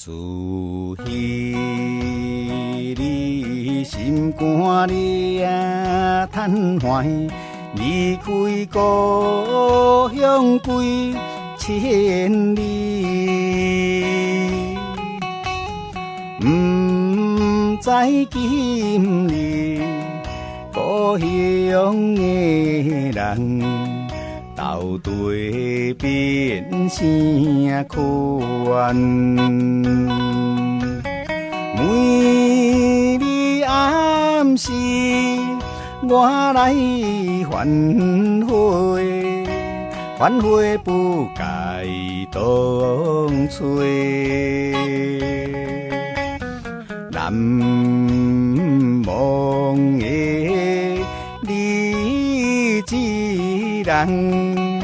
自彼你心肝里啊叹怀，离开故乡归千里，不知今日故乡的人，到底变啥款？每日暗时，我来反悔，反悔不该当初。难忘的你一人，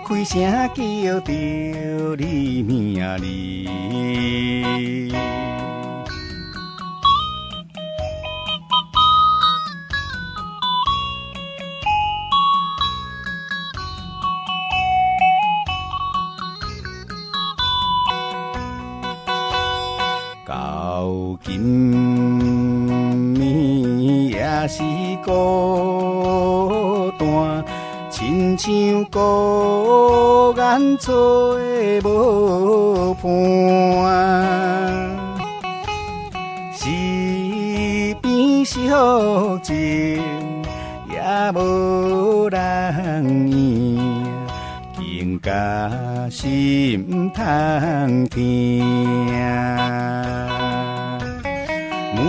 开声叫着你名字。到今暝也是孤单，亲像孤雁吹无伴，四边小径也无人影，更加心通疼。每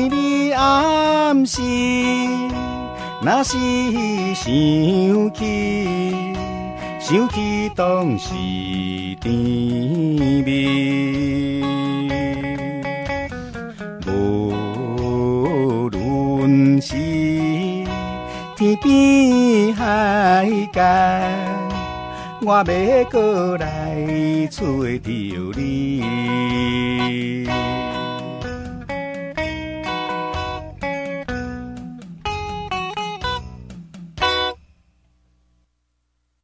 日暗时，若是想起当时甜蜜，无论是天边海角，我要过来找着你。